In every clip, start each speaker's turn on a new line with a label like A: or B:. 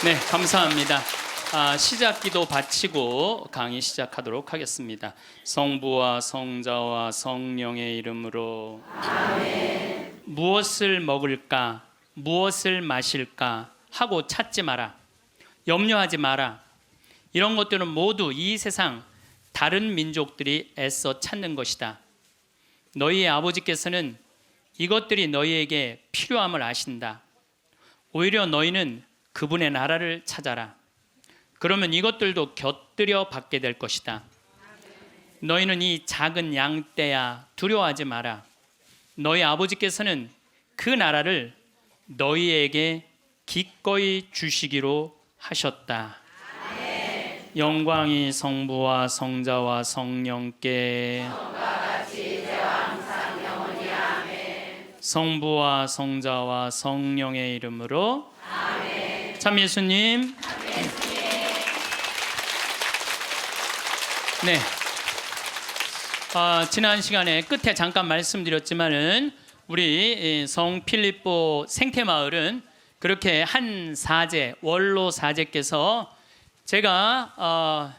A: 네, 감사합니다. 시작 기도 바치고 강의 시작하도록 하겠습니다. 성부와 성자와 성령의 이름으로 아멘. 무엇을 먹을까, 무엇을 마실까 하고 찾지 마라. 염려하지 마라. 이런 것들은 모두 이 세상 다른 민족들이 애써 찾는 것이다. 너희의 아버지께서는 이것들이 너희에게 필요함을 아신다. 오히려 너희는 그분의 나라를 찾아라. 그러면 이것들도 곁들여 받게 될 것이다. 너희는 이 작은 양떼야 두려워하지 마라. 너희 아버지께서는 그 나라를 너희에게 기꺼이 주시기로 하셨다. 영광이 성부와 성자와 성령께 성부와 성자와 성령의 이름으로 아멘. 참 예수님. 네. 지난 시간에 끝에 잠깐 말씀드렸지만은 우리 성 필립보 생태마을은 그렇게 한 사제, 원로 사제께서 제가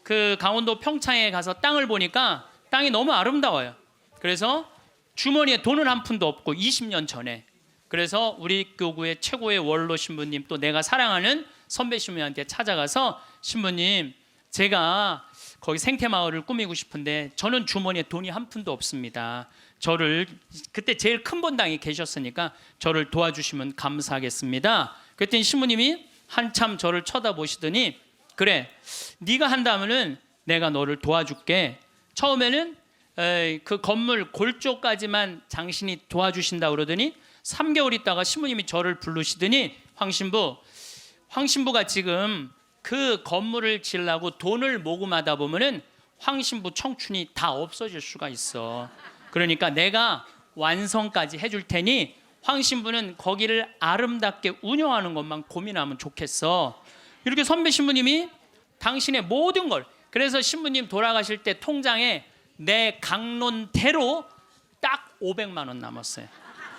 A: 그 강원도 평창에 가서 땅을 보니까 땅이 너무 아름다워요. 그래서 주머니에 돈은 한 푼도 없고 20년 전에 그래서 우리 교구의 최고의 원로 신부님 또 내가 사랑하는 선배 신부님한테 찾아가서 신부님 제가 거기 생태마을을 꾸미고 싶은데 저는 주머니에 돈이 한 푼도 없습니다. 저를 그때 제일 큰 본당에 계셨으니까 저를 도와주시면 감사하겠습니다. 그랬더니 신부님이 한참 저를 쳐다보시더니 그래 네가 한다면은 내가 너를 도와줄게. 처음에는 그 건물 골조까지만 당신이 도와주신다 그러더니 3개월 있다가 신부님이 저를 부르시더니 황신부가 지금 그 건물을 지으려고 돈을 모금하다 보면은 황신부 청춘이 다 없어질 수가 있어. 그러니까 내가 완성까지 해줄 테니 황신부는 거기를 아름답게 운영하는 것만 고민하면 좋겠어. 이렇게 선배 신부님이 당신의 모든 걸 그래서 신부님 돌아가실 때 통장에 내 강론대로 딱 500만 원 남았어요.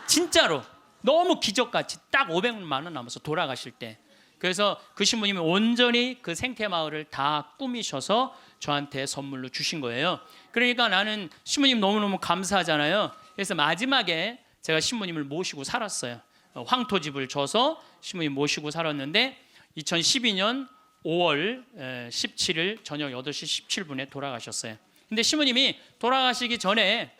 A: 진짜로 너무 기적같이 딱 500만 원 남았어 돌아가실 때. 그래서 그 신부님이 온전히 그 생태마을을 다 꾸미셔서 저한테 선물로 주신 거예요. 그러니까 나는 신부님 너무너무 감사하잖아요. 그래서 마지막에 제가 신부님을 모시고 살았어요. 황토집을 줘서 신부님 모시고 살았는데 2012년 5월 17일 저녁 8시 17분에 돌아가셨어요. 근데 신부님이 돌아가시기 전에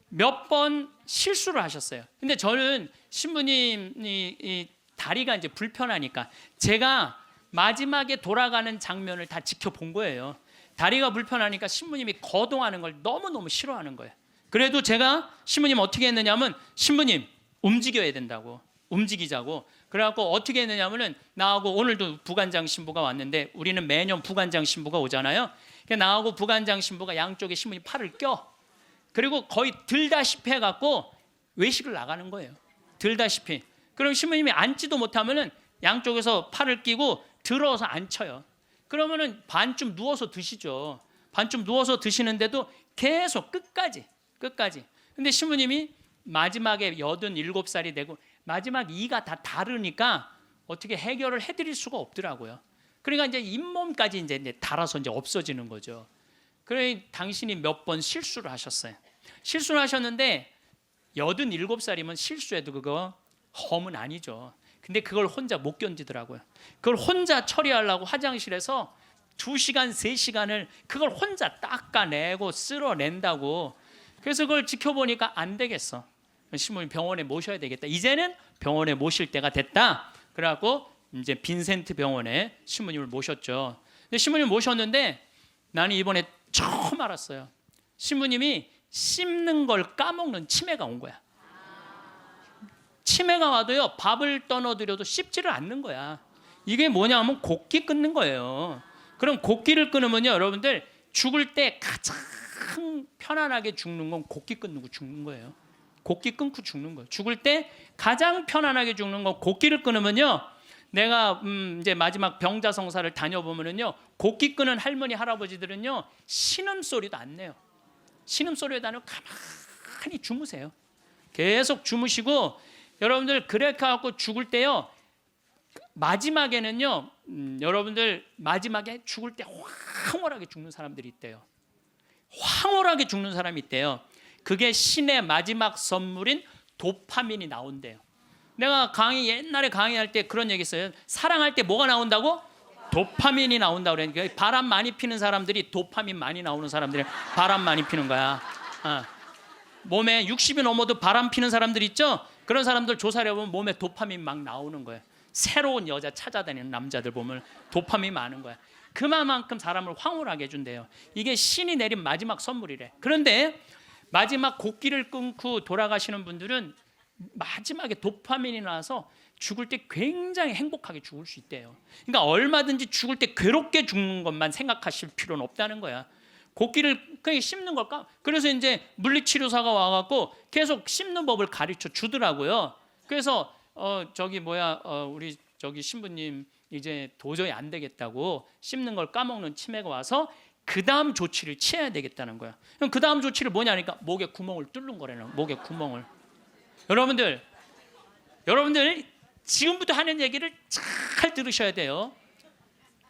A: 몇 번 실수를 하셨어요. 근데 저는 신부님이 다리가 이제 불편하니까 제가 마지막에 돌아가는 장면을 다 지켜본 거예요. 다리가 불편하니까 신부님이 거동하는 걸 너무너무 싫어하는 거예요. 그래도 제가 신부님 어떻게 했느냐면 신부님 움직여야 된다고 움직이자고 그래갖고 어떻게 했느냐면은 나하고 오늘도 부관장 신부가 왔는데 우리는 매년 부관장 신부가 오잖아요. 나하고 부관장 신부가 양쪽에 신부님 팔을 껴 그리고 거의 들다시피 해갖고 외식을 나가는 거예요. 들다시피. 그럼 신부님이 앉지도 못하면은 양쪽에서 팔을 끼고 들어서 앉혀요. 그러면은 반쯤 누워서 드시죠. 반쯤 누워서 드시는데도 계속 끝까지. 근데 신부님이 마지막에 87살이 되고 마지막 이가 다 다르니까 어떻게 해결을 해드릴 수가 없더라고요. 그러니까 이제 잇몸까지 이제 달아서 이제 없어지는 거죠. 그래 당신이 몇 번 실수를 하셨어요. 실수를 하셨는데 87살이면 실수해도 그거 험은 아니죠. 근데 그걸 혼자 못 견디더라고요. 그걸 혼자 처리하려고 화장실에서 2시간, 3시간을 그걸 혼자 닦아내고 쓸어낸다고. 그래서 그걸 지켜보니까 안 되겠어. 신부님 병원에 모셔야 되겠다. 이제는 병원에 모실 때가 됐다. 그래갖고 이제 빈센트 병원에 신부님을 모셨죠. 근데 신부님 모셨는데 나는 이번에 처음 알았어요. 신부님이 씹는 걸 까먹는 치매가 온 거야. 치매가 와도요 밥을 떠넣어드려도 씹지를 않는 거야. 이게 뭐냐면 곡기 끊는 거예요. 그럼 곡기를 끊으면요 여러분들 죽을 때 가장 편안하게 죽는 건 곡기 끊고 죽는 거예요. 곡기 끊고 죽는 거예요. 죽을 때 가장 편안하게 죽는 건 곡기를 끊으면요. 내가 이제 마지막 병자성사를 다녀보면은요 곡기 끊은 할머니 할아버지들은요 신음소리도 안 내요. 신음소리도 안 내고 가만히 주무세요. 계속 주무시고 여러분들 그래 갖고 죽을 때요 마지막에는요, 여러분들 마지막에 죽을 때 황홀하게 죽는 사람들이 있대요. 황홀하게 죽는 사람이 있대요. 그게 신의 마지막 선물인 도파민이 나온대요. 내가 옛날에 강의할 때 그런 얘기 했어요. 사랑할 때 뭐가 나온다고? 도파민이 나온다고 그러니까 바람 많이 피는 사람들이 도파민 많이 나오는 사람들이 바람 많이 피는 거야. 몸에 60이 넘어도 바람 피는 사람들 있죠? 그런 사람들 조사를 해보면 몸에 도파민 막 나오는 거예요. 새로운 여자 찾아다니는 남자들 보면 도파민이 많은 거야. 그만큼 사람을 황홀하게 해준대요. 이게 신이 내린 마지막 선물이래. 그런데 마지막 곡기를 끊고 돌아가시는 분들은 마지막에 도파민이 나와서 죽을 때 굉장히 행복하게 죽을 수 있대요. 그러니까 얼마든지 죽을 때 괴롭게 죽는 것만 생각하실 필요는 없다는 거야. 곡기를 그냥 씹는 걸까? 그래서 이제 물리치료사가 와갖고 계속 씹는 법을 가르쳐 주더라고요. 그래서 우리 저기 신부님 이제 도저히 안 되겠다고 씹는 걸 까먹는 치매가 와서 그 다음 조치를 취해야 되겠다는 거야. 그럼 그 다음 조치를 뭐냐니까 목에 구멍을 뚫는 거라는 목에 구멍을. 여러분들 지금부터 하는 얘기를 잘 들으셔야 돼요.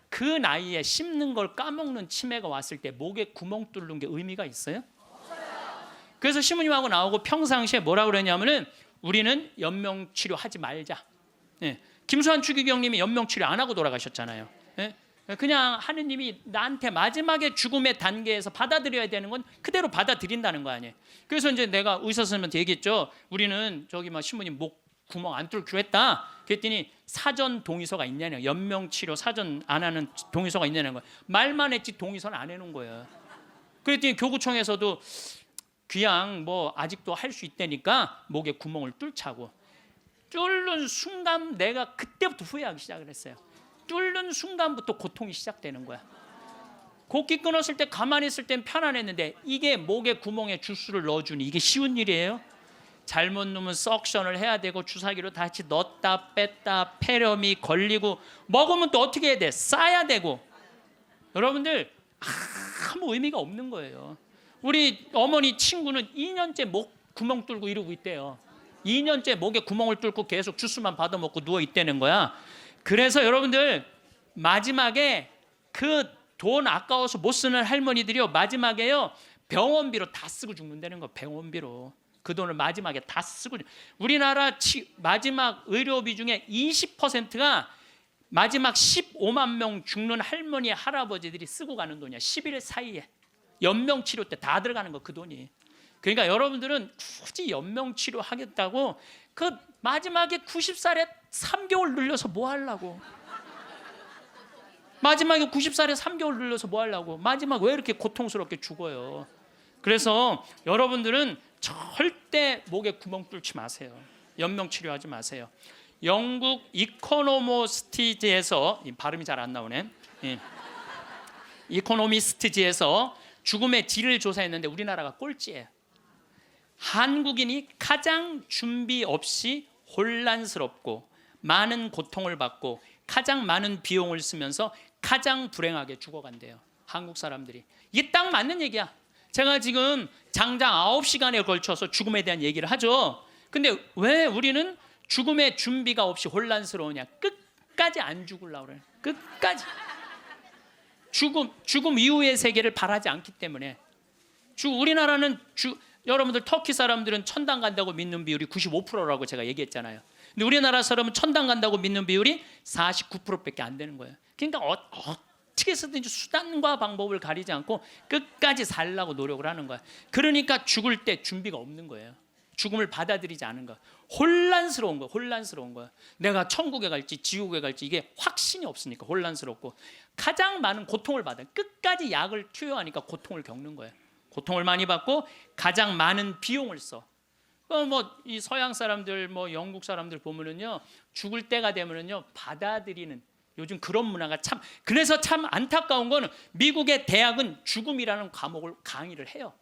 A: 그 나이에 씹는 걸 까먹는 치매가 왔을 때 목에 구멍 뚫는 게 의미가 있어요? 그래서 신부님하고 나오고 평상시에 뭐라 그러냐면은 우리는 연명치료 하지 말자. 김수환 추기경님이 연명치료 안 하고 돌아가셨잖아요. 그냥 하느님이 나한테 마지막에 죽음의 단계에서 받아들여야 되는 건 그대로 받아들인다는 거 아니에요. 그래서 이제 내가 의사 선생님한테 얘기했죠. 우리는 신부님 목 구멍 안 뚫기로 했다. 그랬더니 사전 동의서가 있냐는 거예요. 연명치료 사전 안 하는 동의서가 있냐는 거예요. 말만 했지 동의서는 안 해놓은 거예요. 그랬더니 교구청에서도 그냥 아직도 할 수 있다니까 목에 구멍을 뚫자고. 뚫는 순간 내가 그때부터 후회하기 시작을 했어요. 뚫는 순간부터 고통이 시작되는 거야. 곡기 끊었을 때 가만히 있을 땐 편안했는데 이게 목에 구멍에 주스를 넣어주니 이게 쉬운 일이에요? 잘못 넣으면 석션을 해야 되고 주사기로 다시 넣었다 뺐다 폐렴이 걸리고 먹으면 또 어떻게 해야 돼? 싸야 되고. 여러분들 아무 의미가 없는 거예요. 우리 어머니 친구는 2년째 목 구멍 뚫고 이러고 있대요. 2년째 목에 구멍을 뚫고 계속 주스만 받아먹고 누워 있다는 거야. 그래서 여러분들 마지막에 그 돈 아까워서 못 쓰는 할머니들이요 마지막에요 병원비로 다 쓰고 죽는다는 거. 병원비로 그 돈을 마지막에 다 쓰고. 우리나라 마지막 의료비 중에 20%가 마지막 15만 명 죽는 할머니 할아버지들이 쓰고 가는 돈이야. 10일 사이에 연명치료 때 다 들어가는 거 그 돈이. 그러니까 여러분들은 굳이 연명치료 하겠다고 그 마지막에 90살에 3개월 늘려서 뭐 하려고. 마지막에 90살에 3개월 늘려서 뭐 하려고. 마지막 왜 이렇게 고통스럽게 죽어요. 그래서 여러분들은 절대 목에 구멍 뚫지 마세요. 연명치료하지 마세요. 영국 이코노미스트지에서 발음이 잘 안 나오네. 이코노미스트지에서 죽음의 질을 조사했는데 우리나라가 꼴찌예요. 한국인이 가장 준비 없이 혼란스럽고 많은 고통을 받고 가장 많은 비용을 쓰면서 가장 불행하게 죽어간대요. 한국 사람들이. 이게 딱 맞는 얘기야. 제가 지금 장장 9시간에 걸쳐서 죽음에 대한 얘기를 하죠. 근데 왜 우리는 죽음의 준비가 없이 혼란스러우냐. 끝까지 안 죽으려고 그래요. 끝까지. 죽음 이후의 세계를 바라지 않기 때문에. 우리나라는 여러분들 터키 사람들은 천당 간다고 믿는 비율이 95%라고 제가 얘기했잖아요. 근데 우리나라 사람은 천당 간다고 믿는 비율이 49%밖에 안 되는 거예요. 그러니까 어떻게 해서든지 수단과 방법을 가리지 않고 끝까지 살려고 노력을 하는 거야. 그러니까 죽을 때 준비가 없는 거예요. 죽음을 받아들이지 않은 거야. 혼란스러운 거야. 내가 천국에 갈지 지옥에 갈지 이게 확신이 없으니까 혼란스럽고 가장 많은 고통을 받아. 끝까지 약을 투여하니까 고통을 겪는 거예요. 고통을 많이 받고 가장 많은 비용을 써. 이 서양 사람들, 영국 사람들 보면은요, 죽을 때가 되면은요 받아들이는 요즘 그런 문화가 참. 그래서 참 안타까운 거는 미국의 대학은 죽음이라는 과목을 강의를 해요.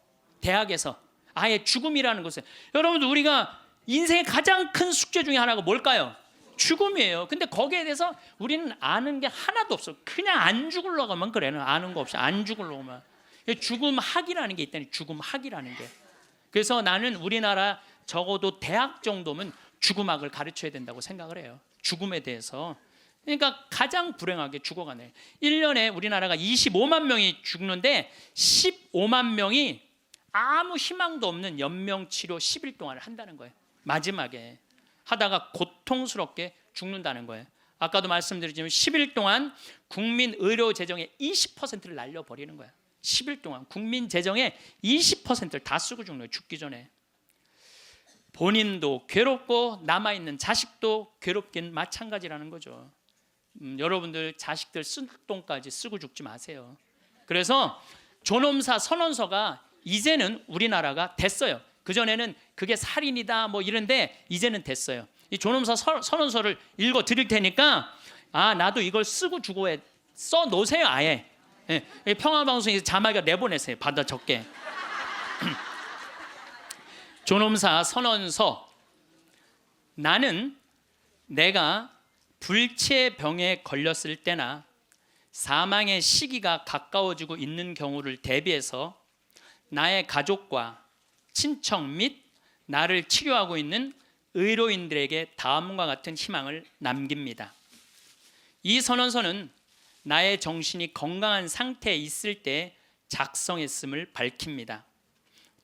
A: 대학에서 아예 죽음이라는 것을. 여러분들 우리가 인생의 가장 큰 숙제 중에 하나가 뭘까요? 죽음이에요. 근데 거기에 대해서 우리는 아는 게 하나도 없어. 그냥 안 죽으려고 하면 그래. 아는 거 없이 안 죽으려고 하면. 죽음학이라는 게 있다니. 죽음학이라는 게. 그래서 나는 우리나라 적어도 대학 정도면 죽음학을 가르쳐야 된다고 생각을 해요. 죽음에 대해서. 그러니까 가장 불행하게 죽어가네. 1년에 우리나라가 25만 명이 죽는데 15만 명이 아무 희망도 없는 연명치료 10일 동안을 한다는 거예요. 마지막에 하다가 고통스럽게 죽는다는 거예요. 아까도 말씀드렸지만 10일 동안 국민 의료 재정의 20%를 날려버리는 거예요. 10일 동안 국민 재정의 20%를 다 쓰고 죽는 거예요. 죽기 전에. 본인도 괴롭고 남아있는 자식도 괴롭긴 마찬가지라는 거죠. 여러분들 자식들 쓸 돈까지 쓰고 죽지 마세요. 그래서 존엄사 선언서가 이제는 우리나라가 됐어요. 그전에는 그게 살인이다 뭐 이런데 이제는 됐어요. 이 존엄사 선언서를 읽어 드릴 테니까 나도 이걸 쓰고 죽어야 써 놓으세요. 아예. 예, 평화방송에서 자막을 내보내세요. 받아 적게. 존엄사 선언서. 나는 내가 불치병에 걸렸을 때나 사망의 시기가 가까워지고 있는 경우를 대비해서 나의 가족과 친척 및 나를 치료하고 있는 의료인들에게 다음과 같은 희망을 남깁니다. 이 선언서는 나의 정신이 건강한 상태에 있을 때 작성했음을 밝힙니다.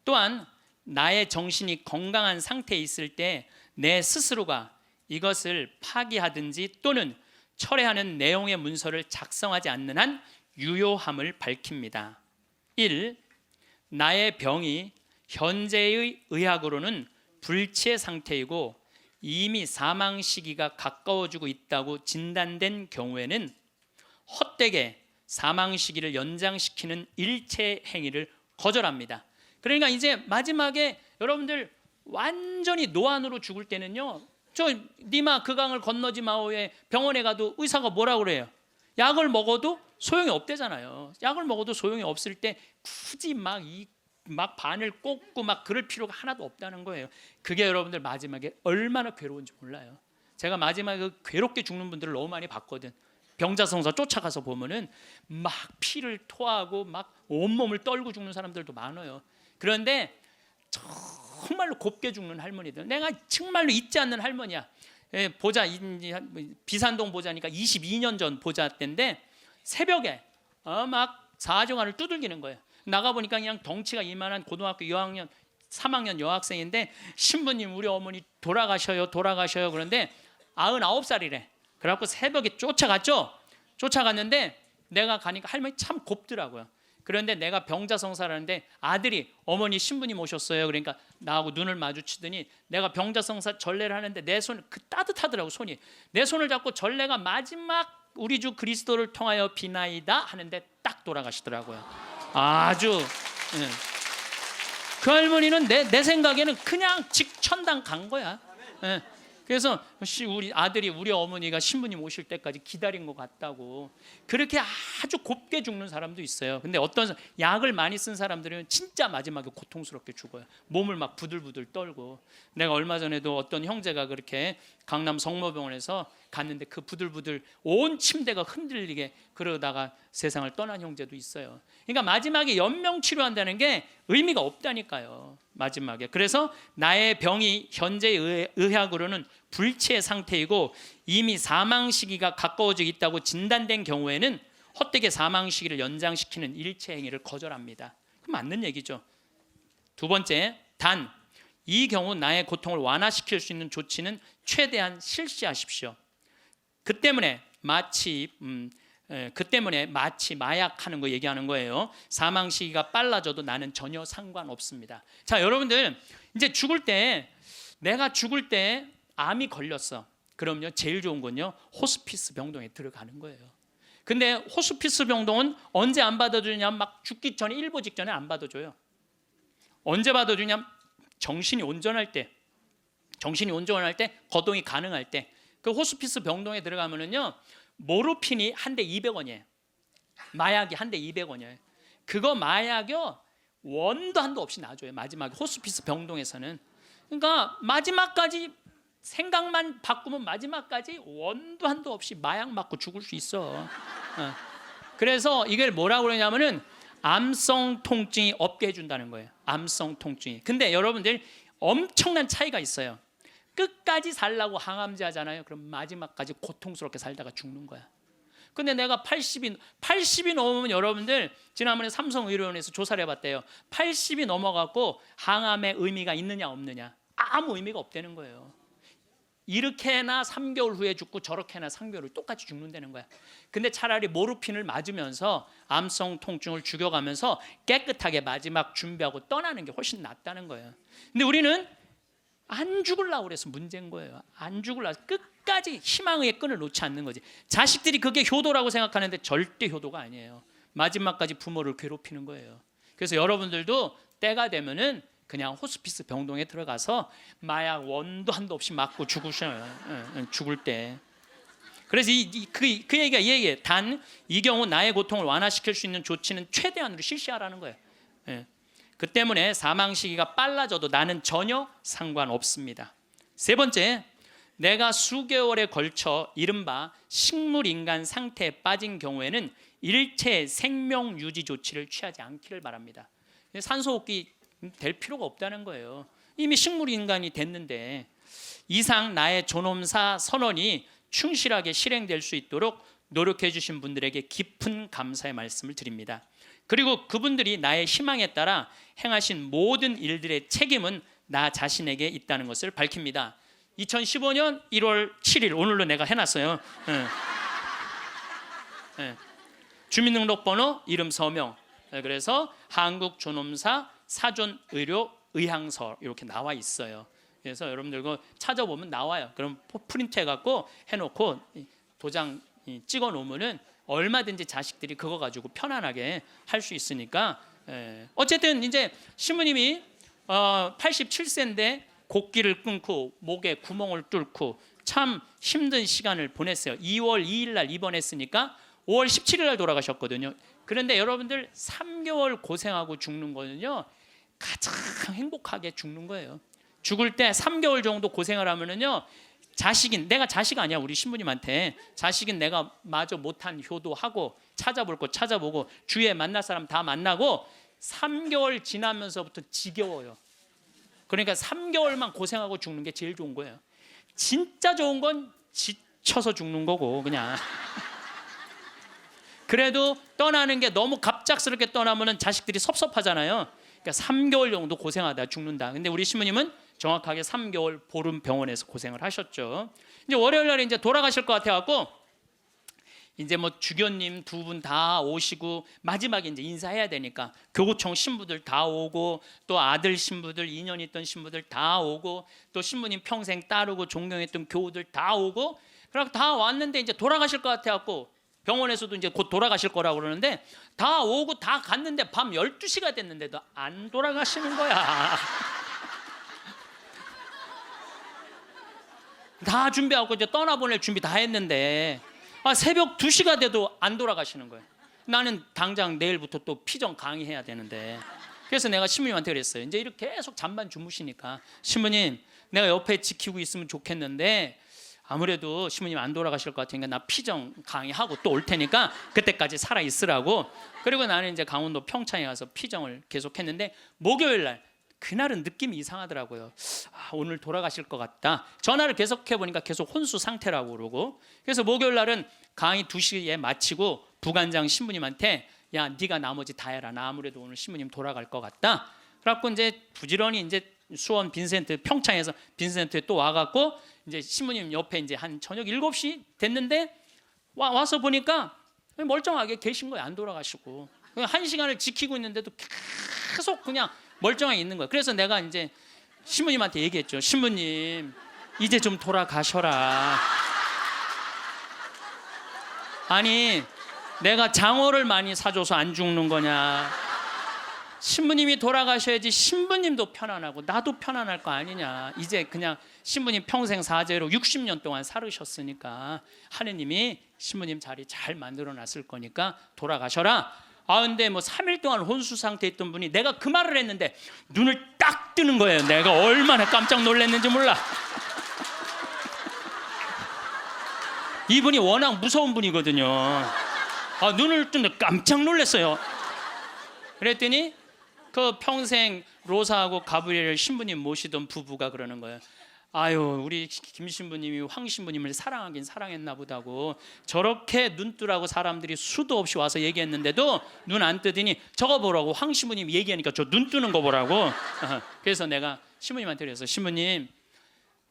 A: 또한 나의 정신이 건강한 상태에 있을 때 내 스스로가 이것을 파기하든지 또는 철회하는 내용의 문서를 작성하지 않는 한 유효함을 밝힙니다. 1. 나의 병이 현재의 의학으로는 불치의 상태이고 이미 사망 시기가 가까워지고 있다고 진단된 경우에는 헛되게 사망 시기를 연장시키는 일체 행위를 거절합니다. 그러니까 이제 마지막에 여러분들 완전히 노안으로 죽을 때는요, 저 니마 그 강을 건너지 마오에 병원에 가도 의사가 뭐라 그래요? 약을 먹어도 소용이 없대잖아요. 약을 먹어도 소용이 없을 때 굳이 막 바늘 꽂고 막 그럴 필요가 하나도 없다는 거예요. 그게 여러분들 마지막에 얼마나 괴로운지 몰라요. 제가 마지막에 괴롭게 죽는 분들을 너무 많이 봤거든. 병자성사 쫓아가서 보면은 막 피를 토하고 막 온몸을 떨고 죽는 사람들도 많아요. 그런데 정말로 곱게 죽는 할머니들, 내가 정말로 잊지 않는 할머니야. 보자, 비산동 보자니까 22년 전 보자 때인데 새벽에 막 사정환을 두들기는 거예요. 나가보니까 그냥 덩치가 이만한 고등학교 2학년 3학년 여학생인데 신부님 우리 어머니 돌아가셔요 그런데 99살이래. 그래갖고 새벽에 쫓아갔죠. 쫓아갔는데 내가 가니까 할머니 참 곱더라고요. 그런데 내가 병자성사라는데 아들이 어머니 신부님 오셨어요. 그러니까 나하고 눈을 마주치더니 내가 병자성사 전례를 하는데 내 손 따뜻하더라고. 손이 내 손을 잡고 전례가 마지막 우리 주 그리스도를 통하여 비나이다 하는데 딱 돌아가시더라고요. 아주 그 할머니는 내 생각에는 그냥 직천당 간 거야. 그래서 우리 아들이 우리 어머니가 신부님 오실 때까지 기다린 것 같다고. 그렇게 아주 곱게 죽는 사람도 있어요. 근데 어떤 약을 많이 쓴 사람들은 진짜 마지막에 고통스럽게 죽어요. 몸을 막 부들부들 떨고. 내가 얼마 전에도 어떤 형제가 그렇게 강남 성모병원에서 갔는데 그 부들부들 온 침대가 흔들리게 그러다가 세상을 떠난 형제도 있어요. 그러니까 마지막에 연명치료한다는 게 의미가 없다니까요. 마지막에. 그래서 나의 병이 현재의 의학으로는 불치의 상태이고 이미 사망 시기가 가까워지고 있다고 진단된 경우에는 헛되게 사망 시기를 연장시키는 일체 행위를 거절합니다. 그 맞는 얘기죠. 두 번째, 단 이 경우 나의 고통을 완화시킬 수 있는 조치는 최대한 실시하십시오. 그 때문에 마치 마약하는 거 얘기하는 거예요. 사망 시기가 빨라져도 나는 전혀 상관없습니다. 자, 여러분들 이제 내가 죽을 때 암이 걸렸어. 그럼요, 제일 좋은 건요, 호스피스 병동에 들어가는 거예요. 근데 호스피스 병동은 언제 안 받아주냐면 막 죽기 전에 일보 직전에 안 받아줘요. 언제 받아주냐면 정신이 온전할 때, 거동이 가능할 때. 그 호스피스 병동에 들어가면은요, 모르핀이 한 대 200원이에요. 마약이 한 대 200원이에요. 그거 마약이요, 원도 한도 없이 놔줘요. 마지막에 호스피스 병동에서는. 그러니까 마지막까지 생각만 바꾸면 마지막까지 원도 한도 없이 마약 맞고 죽을 수 있어. 그래서 이걸 뭐라고 그러냐면은 암성 통증이 없게 해준다는 거예요. 암성 통증이. 근데 여러분들 엄청난 차이가 있어요. 끝까지 살라고 항암제 하잖아요. 그럼 마지막까지 고통스럽게 살다가 죽는 거야. 근데 내가 80이 넘으면, 여러분들 지난번에 삼성의료원에서 조사를 해봤대요. 80이 넘어갖고 항암의 의미가 있느냐 없느냐, 아무 의미가 없다는 거예요. 이렇게나 3개월 후에 죽고 저렇게나 3개월 후에 똑같이 죽는다는 거야. 근데 차라리 모르핀을 맞으면서 암성 통증을 죽여가면서 깨끗하게 마지막 준비하고 떠나는 게 훨씬 낫다는 거예요. 근데 우리는 안 죽으려고 그래서 문제인 거예요. 안 죽으려고 끝까지 희망의 끈을 놓지 않는 거지. 자식들이 그게 효도라고 생각하는데 절대 효도가 아니에요. 마지막까지 부모를 괴롭히는 거예요. 그래서 여러분들도 때가 되면은 그냥 호스피스 병동에 들어가서 마약 원도 한도 없이 맞고 죽으셔요. 죽을 때. 그래서 그 얘기가 이 얘기예요. 단 이 경우 나의 고통을 완화시킬 수 있는 조치는 최대한으로 실시하라는 거예요. 그 때문에 사망 시기가 빨라져도 나는 전혀 상관없습니다. 세 번째, 내가 수개월에 걸쳐 이른바 식물인간 상태에 빠진 경우에는 일체 생명 유지 조치를 취하지 않기를 바랍니다. 산소호흡기 될 필요가 없다는 거예요. 이미 식물인간이 됐는데, 이상 나의 존엄사 선언이 충실하게 실행될 수 있도록 노력해 주신 분들에게 깊은 감사의 말씀을 드립니다. 그리고 그분들이 나의 희망에 따라 행하신 모든 일들의 책임은 나 자신에게 있다는 것을 밝힙니다. 2015년 1월 7일 오늘로 내가 해놨어요. 주민등록번호, 이름, 서명. 그래서 한국존엄사 사전의료 의향서 이렇게 나와 있어요. 그래서 여러분들 그 찾아보면 나와요. 그럼 프린트해갖고 해놓고 도장 찍어 놓으면은 얼마든지 자식들이 그거 가지고 편안하게 할 수 있으니까. 어쨌든 이제 신부님이 87세인데 곡기를 끊고 목에 구멍을 뚫고 참 힘든 시간을 보냈어요. 2월 2일 날 입원했으니까 5월 17일 날 돌아가셨거든요. 그런데 여러분들 3개월 고생하고 죽는 거는요, 가장 행복하게 죽는 거예요. 죽을 때 3개월 정도 고생을 하면은요, 자식인, 내가 자식 아니야, 우리 신부님한테. 자식인 내가 마저 못한 효도하고 찾아볼 거 찾아보고 주위에 만날 사람 다 만나고 3개월 지나면서부터 지겨워요. 그러니까 3개월만 고생하고 죽는 게 제일 좋은 거예요. 진짜 좋은 건 지쳐서 죽는 거고, 그냥. 그래도 떠나는 게 너무 갑작스럽게 떠나면은 자식들이 섭섭하잖아요. 그러니까 3개월 정도 고생하다 죽는다. 근데 우리 신부님은 정확하게 3개월 보름 병원에서 고생을 하셨죠. 이제 월요일 날에 이제 돌아가실 것 같아갖고 이제 뭐 주교님 두 분 다 오시고 마지막에 이제 인사해야 되니까 교구청 신부들 다 오고 또 아들 신부들 2년 있던 신부들 다 오고 또 신부님 평생 따르고 존경했던 교우들 다 오고 그러고 다 왔는데 이제 돌아가실 것 같아갖고 병원에서도 이제 곧 돌아가실 거라고 그러는데 다 오고 다 갔는데 밤 12시가 됐는데도 안 돌아가시는 거야. 다 준비하고 이제 떠나보낼 준비 다 했는데 새벽 2시가 돼도 안 돌아가시는 거예요. 나는 당장 내일부터 또 피정 강의해야 되는데 그래서 내가 신부님한테 그랬어요. 이제 이렇게 계속 잠만 주무시니까 신부님 내가 옆에 지키고 있으면 좋겠는데 아무래도 신부님 안 돌아가실 것 같으니까 나 피정 강의하고 또 올 테니까 그때까지 살아 있으라고. 그리고 나는 이제 강원도 평창에 가서 피정을 계속했는데 목요일 날 그날은 느낌이 이상하더라고요. 오늘 돌아가실 것 같다. 전화를 계속해 보니까 계속 혼수 상태라고 그러고. 그래서 목요일 날은 강의 2시에 마치고 부관장 신부님한테 야 네가 나머지 다 해라. 나 아무래도 오늘 신부님 돌아갈 것 같다. 그래갖고 이제 부지런히 이제 수원 빈센트 평창에서 빈센트에 또 와갖고 이제 신부님 옆에 이제 한 저녁 7시 됐는데 와서 보니까 멀쩡하게 계신 거예요. 안 돌아가시고 1시간을 지키고 있는데도 계속 그냥 멀쩡하게 있는 거예요. 그래서 내가 이제 신부님한테 얘기했죠. 신부님 이제 좀 돌아가셔라. 아니 내가 장어를 많이 사줘서 안 죽는 거냐. 신부님이 돌아가셔야지 신부님도 편안하고 나도 편안할 거 아니냐. 이제 그냥 신부님 평생 사죄로 60년 동안 살으셨으니까 하느님이 신부님 자리 잘 만들어 놨을 거니까 돌아가셔라. 근데 뭐 3일 동안 혼수 상태에 있던 분이 내가 그 말을 했는데 눈을 딱 뜨는 거예요. 내가 얼마나 깜짝 놀랐는지 몰라. 이분이 워낙 무서운 분이거든요. 눈을 뜨는데 깜짝 놀랐어요. 그랬더니 그 평생 로사하고 가브리엘 신부님 모시던 부부가 그러는 거예요. 아유 우리 김 신부님이 황 신부님을 사랑하긴 사랑했나 보다고 저렇게 눈 뜨라고 사람들이 수도 없이 와서 얘기했는데도 눈 안 뜨더니 저거 보라고 황 신부님 얘기하니까 저 눈 뜨는 거 보라고. 그래서 내가 신부님한테 그랬어. 신부님,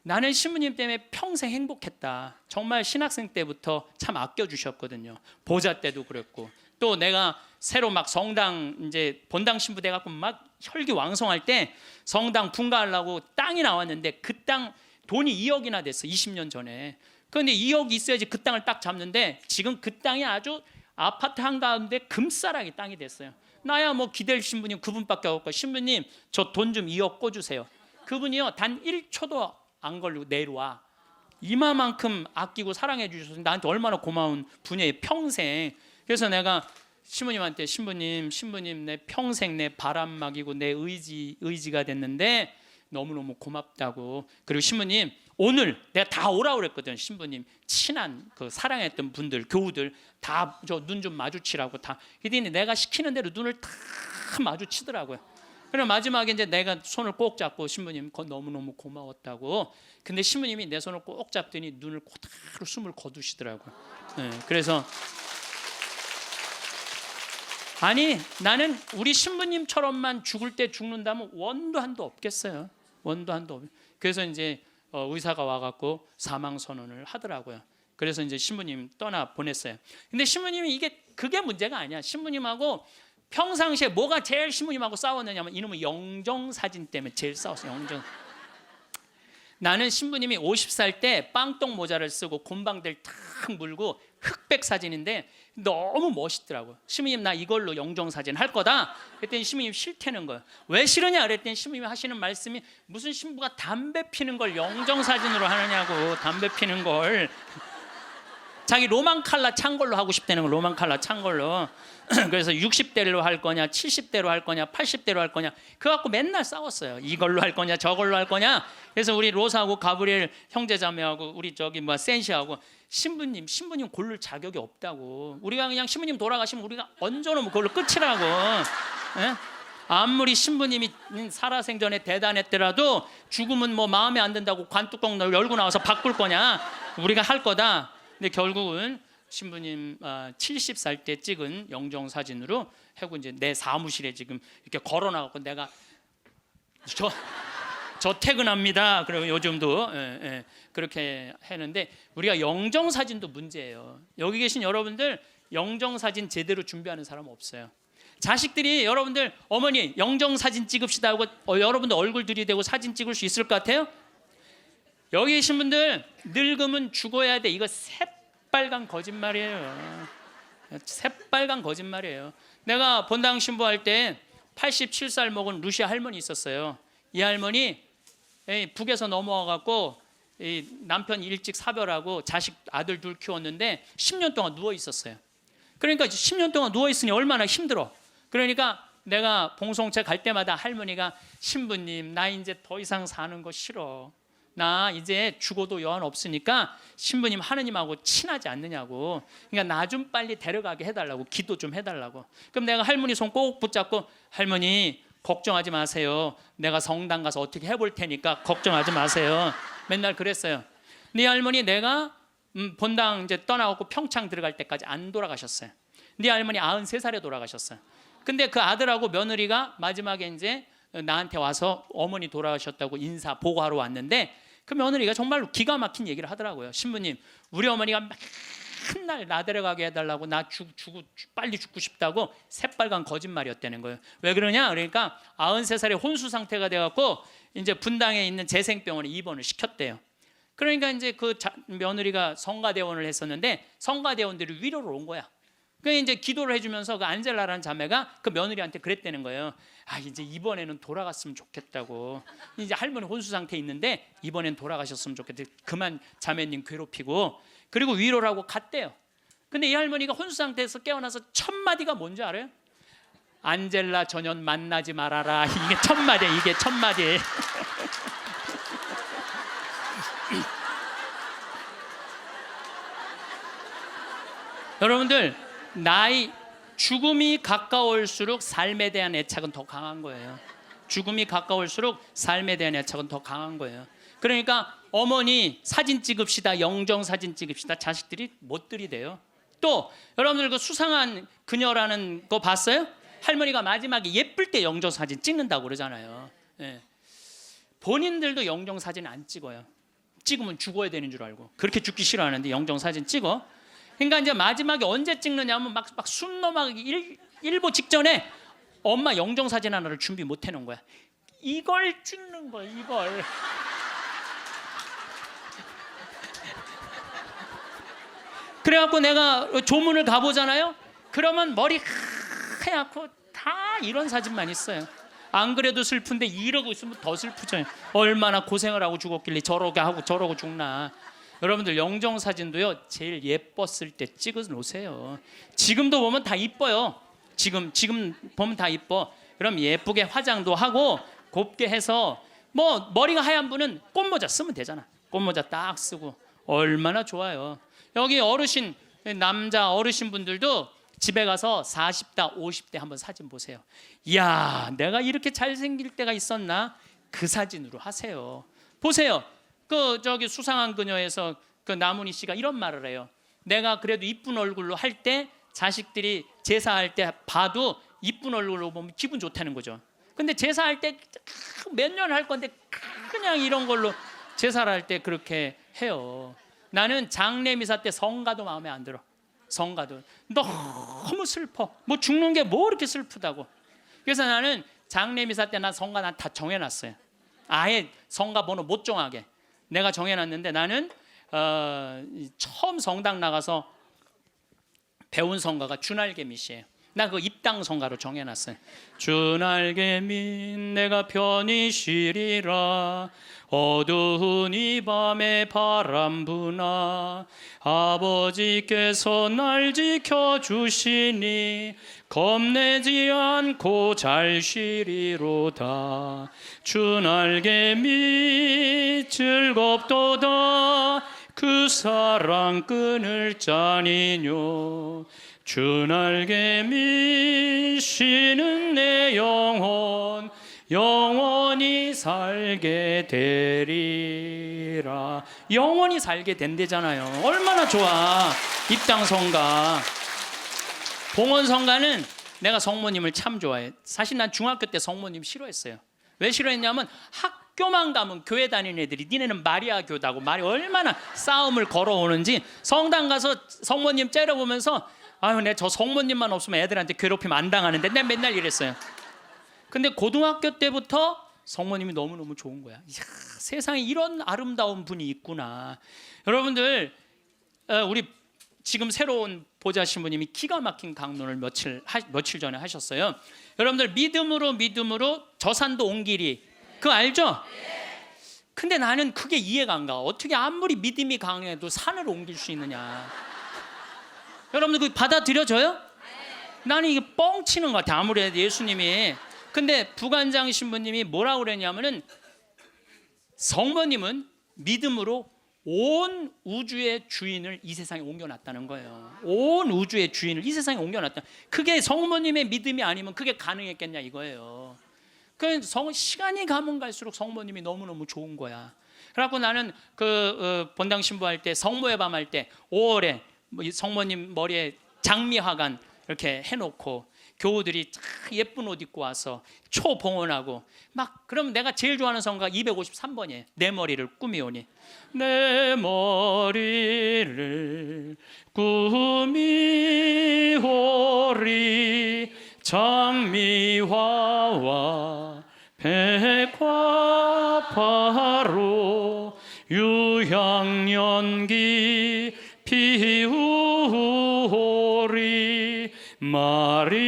A: 나는 신부님 때문에 평생 행복했다. 정말 신학생 때부터 참 아껴주셨거든요. 보자 때도 그랬고, 또 내가 새로 막 성당 이제 본당 신부 돼갖고 막 혈기왕성할 때 성당 분가하려고 땅이 나왔는데 그 땅 돈이 2억이나 됐어. 20년 전에. 그런데 2억 있어야지 그 땅을 딱 잡는데 지금 그 땅이 아주 아파트 한가운데 금싸라기 땅이 됐어요. 나야 뭐 기댈 신부님 그분밖에 없고, 신부님 저 돈 좀 2억 꿔주세요. 그분이요 단 1초도 안 걸리고 내려와. 이마만큼 아끼고 사랑해 주셔서 나한테 얼마나 고마운 분이에요, 평생. 그래서 내가 신부님한테 신부님 내 평생 내 바람막이고 내 의지가 됐는데 너무너무 고맙다고. 그리고 신부님 오늘 내가 다 오라고 그랬거든. 신부님 친한 그 사랑했던 분들 교우들 다 저 눈 좀 마주치라고 다. 그랬더니 내가 시키는 대로 눈을 다 마주치더라고요. 그리고 마지막에 이제 내가 손을 꼭 잡고 신부님 너무너무 고마웠다고. 근데 신부님이 내 손을 꼭 잡더니 눈을 그대로 숨을 거두시더라고요. 네, 그래서 아니 나는 우리 신부님처럼만 죽을 때 죽는다면 원도 한도 없겠어요. 원도 한도 없. 그래서 이제 의사가 와갖고 사망 선언을 하더라고요. 그래서 이제 신부님 떠나 보냈어요. 근데 신부님이 그게 문제가 아니야. 신부님하고 평상시에 뭐가 제일 신부님하고 싸웠느냐면 이놈의 영정사진 때문에 제일 싸웠어요. 영정. 나는 신부님이 50살 때 빵똥 모자를 쓰고 곰방들 탁 물고 흑백 사진인데 너무 멋있더라고요. 신부님 나 이걸로 영정사진 할 거다. 그랬더니 신부님 싫다는 거예요. 왜 싫으냐 그랬더니 신부님이 하시는 말씀이 무슨 신부가 담배 피는 걸 영정사진으로 하느냐고. 담배 피는 걸 자기 로망 칼라 찬 걸로 하고 싶다는 거. 로망 칼라 찬 걸로. 그래서 60대로 할 거냐 70대로 할 거냐 80대로 할 거냐 그거 갖고 맨날 싸웠어요. 이걸로 할 거냐 저걸로 할 거냐. 그래서 우리 로사하고 가브리엘 형제자매하고 우리 저기 뭐 센시하고 신부님 고를 자격이 없다고. 우리가 그냥 신부님 돌아가시면 우리가 얹어놓으면 그걸로 끝이라고. 예? 아무리 신부님이 살아생전에 대단했더라도 죽으면 뭐 마음에 안 든다고 관뚜껑 열고 나와서 바꿀 거냐. 우리가 할 거다. 근데 결국은 신부님 70살 때 찍은 영정 사진으로 하고 이제 내 사무실에 지금 이렇게 걸어놔갖고 내가 저 퇴근합니다. 그리고 요즘도 그렇게 했는데 우리가 영정 사진도 문제예요. 여기 계신 여러분들 영정 사진 제대로 준비하는 사람 없어요. 자식들이 여러분들 어머니 영정 사진 찍읍시다 하고 여러분들 얼굴 들이대고 사진 찍을 수 있을 것 같아요? 여기 계신 분들 늙으면 죽어야 돼. 이거 새빨간 거짓말이에요. 새빨간 거짓말이에요. 내가 본당 신부할 때 87살 먹은 루시아 할머니 있었어요. 이 할머니 북에서 넘어와 갖고 남편 일찍 사별하고 자식 아들 둘 키웠는데 10년 동안 누워 있었어요. 그러니까 10년 동안 누워 있으니 얼마나 힘들어. 그러니까 내가 봉송체 갈 때마다 할머니가 신부님 나 이제 더 이상 사는 거 싫어. 나 이제 죽어도 여한 없으니까 신부님 하느님하고 친하지 않느냐고. 그러니까 나 좀 빨리 데려가게 해달라고. 기도 좀 해달라고. 그럼 내가 할머니 손 꼭 붙잡고 할머니 걱정하지 마세요. 내가 성당 가서 어떻게 해볼 테니까 걱정하지 마세요. 맨날 그랬어요. 네 할머니 내가 본당 이제 떠나고 평창 들어갈 때까지 안 돌아가셨어요. 네 할머니 93살에 돌아가셨어요. 근데 그 아들하고 며느리가 마지막에 이제 나한테 와서 어머니 돌아가셨다고 인사 보고하러 왔는데 그 며느리가 정말 기가 막힌 얘기를 하더라고요. 신부님 우리 어머니가 맨날 나 데려가게 해달라고 나 빨리 죽고 싶다고 새빨간 거짓말이었다는 거예요. 왜 그러냐 그러니까 93살에 혼수 상태가 돼갖고 이제 분당에 있는 재생병원에 입원을 시켰대요. 그러니까 이제 그 며느리가 성가대원을 했었는데 성가대원들이 위로를 온 거야. 그러니까 이제 기도를 해주면서 그 안젤라라는 자매가 그 며느리한테 그랬다는 거예요. 아 이제 이번에는 돌아갔으면 좋겠다고. 이제 할머니 혼수 상태에 있는데 이번엔 돌아가셨으면 좋겠다. 그만 자매님 괴롭히고. 그리고 위로를 하고 갔대요. 근데 이 할머니가 혼수 상태에서 깨어나서 첫 마디가 뭔지 알아요? 안젤라 전현 만나지 말아라. 이게 첫 마디야. 이게 첫 마디. 여러분들 죽음이 가까울수록 삶에 대한 애착은 더 강한 거예요. 죽음이 가까울수록 삶에 대한 애착은 더 강한 거예요. 그러니까 어머니 사진 찍읍시다, 영정 사진 찍읍시다. 자식들이 못 들이대요. 또 여러분들 그 수상한 그녀라는 거 봤어요? 할머니가 마지막에 예쁠 때 영정 사진 찍는다고 그러잖아요. 예. 본인들도 영정 사진 안 찍어요. 찍으면 죽어야 되는 줄 알고 그렇게 죽기 싫어하는데 영정 사진 찍어. 그러니까 이제 마지막에 언제 찍느냐면 막 숨 넘어가기 일보 직전에 엄마 영정 사진 하나를 준비 못 해놓은 거야. 이걸 찍는 거야, 이걸. 그래갖고 내가 조문을 가보잖아요. 그러면 머리 하얗고 다 이런 사진만 있어요. 안 그래도 슬픈데 이러고 있으면 더 슬프죠. 얼마나 고생을 하고 죽었길래 저러게 하고 저러고 죽나. 여러분들 영정 사진도요 제일 예뻤을 때 찍어 놓으세요. 지금도 보면 다 이뻐요. 지금 보면 다 이뻐. 그럼 예쁘게 화장도 하고 곱게 해서 뭐 머리가 하얀 분은 꽃모자 쓰면 되잖아. 꽃모자 딱 쓰고 얼마나 좋아요. 여기 어르신 남자 어르신 분들도 집에 가서 40대 50대 한번 사진 보세요. 이야, 내가 이렇게 잘생길 때가 있었나? 그 사진으로 하세요. 보세요. 그 저기 수상한 그녀에서 그 나문희 씨가 이런 말을 해요. 내가 그래도 이쁜 얼굴로 할 때 자식들이 제사할 때 봐도 이쁜 얼굴로 보면 기분 좋다는 거죠. 근데 제사할 때 몇 년 할 건데 그냥 이런 걸로 제사를 할 때 그렇게 해요. 나는 장례미사 때 성가도 마음에 안 들어. 성가도 너무 슬퍼. 뭐 죽는 게 뭐 이렇게 슬프다고. 그래서 나는 장례미사 때 난 성가 난 다 정해놨어요. 아예 성가 번호 못 정하게 내가 정해놨는데 나는 처음 성당 나가서 배운 성가가 주날개밋이에요. 나 그 입당 성가로 정해놨어요. 주날개밋 내가 편히 쉬리라 어두운 이 밤에 바람 부나 아버지께서 날 지켜주시니 겁내지 않고 잘 쉬리로다. 주날개밋 즐겁도다 그 사랑 끊을 자니뇨. 주날개밋 쉬는 내 영혼 영원히 살게 되리라. 영원히 살게 된대잖아요. 얼마나 좋아. 입당성가. 봉헌성가는 내가 성모님을 참 좋아해. 사실 난 중학교 때 성모님 싫어했어요. 왜 싫어했냐면 학교만 가면 교회 다니는 애들이 니네는 마리아 교다고 말이 얼마나 싸움을 걸어오는지 성당 가서 성모님 째려보면서 아유, 내 저 성모님만 없으면 애들한테 괴롭힘 안 당하는데 내가 맨날 이랬어요. 근데 고등학교 때부터 성모님이 너무너무 좋은 거야. 이야, 세상에 이런 아름다운 분이 있구나. 여러분들 우리 지금 새로운 보좌 신부님이 기가 막힌 강론을 며칠 전에 하셨어요. 여러분들 믿음으로 저 산도 온 길이 그거 알죠? 근데 나는 그게 이해가 안 가. 어떻게 아무리 믿음이 강해도 산을 옮길 수 있느냐. 여러분들 그 받아들여져요? 나는 이게 뻥치는 것 같아. 아무래도 예수님이. 근데 부관장 신부님이 뭐라고 그랬냐면은 성모님은 믿음으로 온 우주의 주인을 이 세상에 옮겨놨다는 거예요. 온 우주의 주인을 이 세상에 옮겨놨다. 그게 성모님의 믿음이 아니면 그게 가능했겠냐 이거예요. 그 시간이 가면 갈수록 성모님이 너무너무 좋은 거야. 그래갖고 나는 그 본당 신부할 때 성모의 밤 할 때 5월에 성모님 머리에 장미화관 이렇게 해놓고 교우들이 예쁜 옷 입고 와서 초봉헌하고 막 그럼 내가 제일 좋아하는 성가 253번이에요. 내 머리를 꾸미오니 내 머리를 꾸미오리 장미화와 백화파로 유향연기 피우오리 마리아여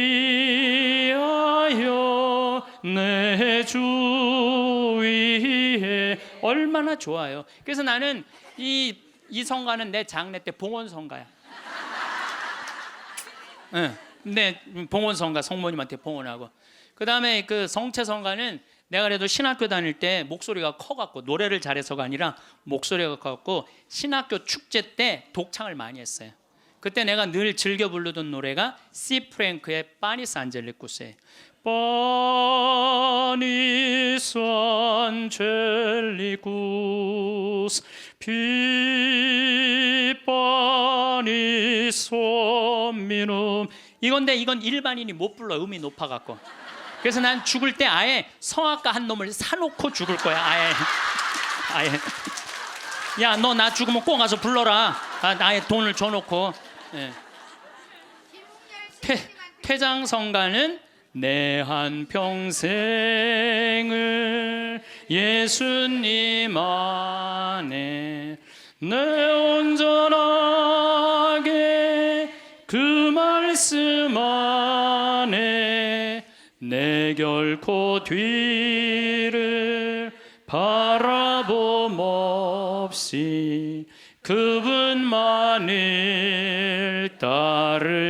A: 내 주 위에. 얼마나 좋아요. 그래서 나는 이 성가는 내 장례 때 봉헌성가야. 내 봉헌성가 성모님한테 봉헌하고 그 다음에 그 성체성가는 내가 그래도 신학교 다닐 때 목소리가 커갖고 노래를 잘해서가 아니라 목소리가 커갖고 신학교 축제 때 독창을 많이 했어요. 그때 내가 늘 즐겨 부르던 노래가 시 프랭크의 파니스 안젤리쿠스예요. Panis angelicus Panis hominum. 이건데 이건 일반인이 못 불러, 음이 높아갖고. 그래서 난 죽을 때 아예 성악가 한 놈을 사놓고 죽을 거야. 아예. 야, 너 나 죽으면 꼭 가서 불러라. 아예 돈을 줘놓고. 예. 퇴장성가는 내 한평생을 예수님 안에 내 온전하게 그 말씀 안에 내 결코 뒤를 바라봄 없이 그분만을 따릅니다.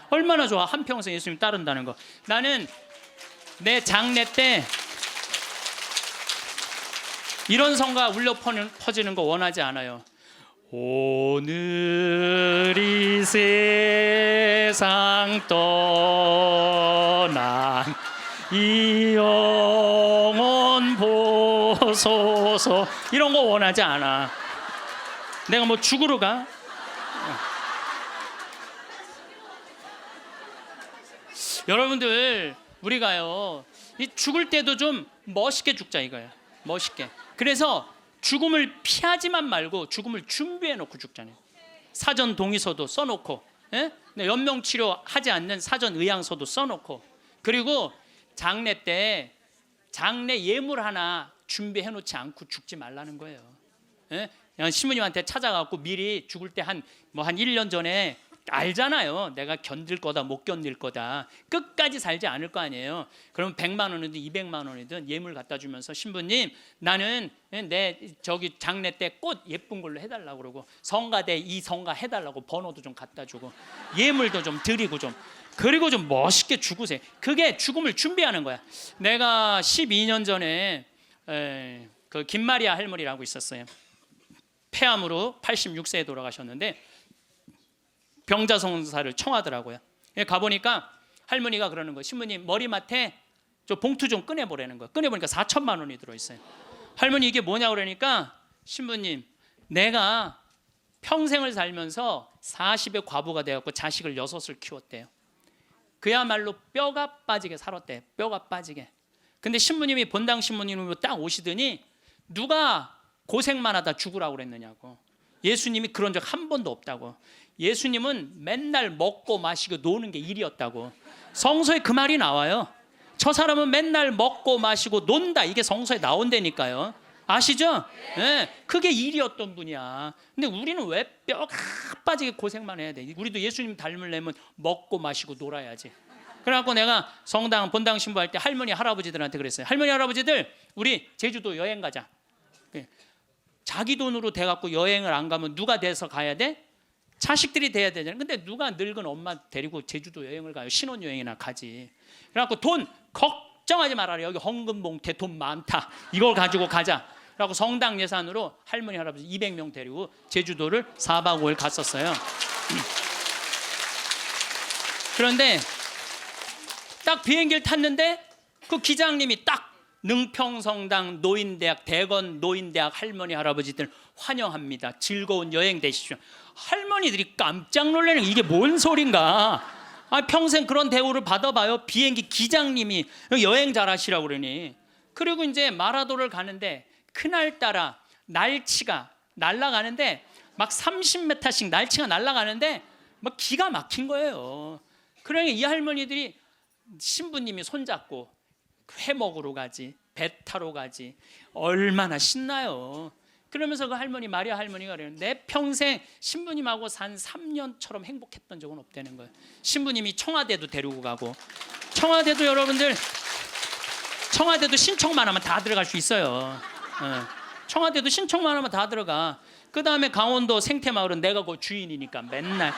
A: 얼마나 좋아, 한평생 예수님 따른다는 거. 나는 내 장례 때 이런 성가 울려 퍼지는 거 원하지 않아요. 오늘 이 세상 떠난 이 영혼 보소서, 이런 거 원하지 않아. 내가 뭐 죽으러 가? 여러분들, 우리가요 이 죽을 때도 좀 멋있게 죽자 이거예요. 멋있게. 그래서 죽음을 피하지만 말고 죽음을 준비해 놓고 죽잖아요. 사전 동의서도 써놓고, 연명치료 하지 않는 사전 의향서도 써놓고, 그리고 장례 때 장례 예물 하나 준비해 놓지 않고 죽지 말라는 거예요. 신부님한테 찾아가고 미리 죽을 때 한 1년 전에 알잖아요. 내가 견딜 거다 못 견딜 거다, 끝까지 살지 않을 거 아니에요. 그러면 100만 원이든 200만 원이든 예물 갖다 주면서 신부님, 나는 내 저기 장례 때 꽃 예쁜 걸로 해달라고 그러고, 성가대 이 성가 해달라고 번호도 좀 갖다 주고 예물도 좀 드리고 좀, 그리고 좀 멋있게 죽으세요. 그게 죽음을 준비하는 거야. 내가 12년 전에 그 김마리아 할머니라고 있었어요. 폐암으로 86세에 돌아가셨는데 병자성사를 청하더라고요. 가보니까 할머니가 그러는 거예요. 신부님, 머리맡에 저 봉투 좀 꺼내보라는 거예요. 꺼내보니까 4천만 원이 들어있어요. 할머니, 이게 뭐냐고 그러니까, 신부님, 내가 평생을 살면서 40의 과부가 되었고 자식을 6을 키웠대요. 그야말로 뼈가 빠지게 살았대. 뼈가 빠지게. 근데 신부님이 본당 신부님으로 딱 오시더니 누가 고생만 하다 죽으라고 그랬느냐고. 예수님이 그런 적 한 번도 없다고. 예수님은 맨날 먹고 마시고 노는 게 일이었다고. 성서에 그 말이 나와요. 저 사람은 맨날 먹고 마시고 논다, 이게 성서에 나온다니까요. 아시죠? 네, 그게 일이었던 분이야. 근데 우리는 왜 뼈가 빠지게 고생만 해야 돼? 우리도 예수님 닮으려면 먹고 마시고 놀아야지. 그래갖고 내가 성당 본당 신부할 때 할머니 할아버지들한테 그랬어요. 할머니 할아버지들, 우리 제주도 여행 가자. 자기 돈으로 돼갖고 여행을 안 가면 누가 돼서 가야 돼? 자식들이 돼야 되잖아요. 근데 누가 늙은 엄마 데리고 제주도 여행을 가요? 신혼여행이나 가지. 그래갖고 돈 걱정하지 말아라. 여기 헌금봉투에 돈 많다. 이걸 가지고 가자. 그래갖고 성당 예산으로 할머니 할아버지 200명 데리고 제주도를 4박 5일 갔었어요. 그런데 딱 비행기를 탔는데 그 기장님이 딱 능평성당 노인대학, 대건 노인대학 할머니 할아버지들 환영합니다. 즐거운 여행 되십시오. 할머니들이 깜짝 놀라는, 이게 뭔 소린가? 평생 그런 대우를 받아봐요. 비행기 기장님이 여행 잘하시라고 그러니. 그리고 이제 마라도를 가는데 그날따라 날치가 날아가는데 막 30m씩 날치가 날아가는데 막 기가 막힌 거예요. 그러니까 이 할머니들이 신부님이 손잡고 회 먹으러 가지, 배 타러 가지, 얼마나 신나요. 그러면서 그 할머니, 마리아 할머니가 그래요. 내 평생 신부님하고 산 3년처럼 행복했던 적은 없다는 거예요. 신부님이 청와대도 데리고 가고, 청와대도 여러분들, 청와대도 신청만 하면 다 들어갈 수 있어요. 청와대도 신청만 하면 다 들어가. 그 다음에 강원도 생태마을은 내가 그 주인이니까 맨날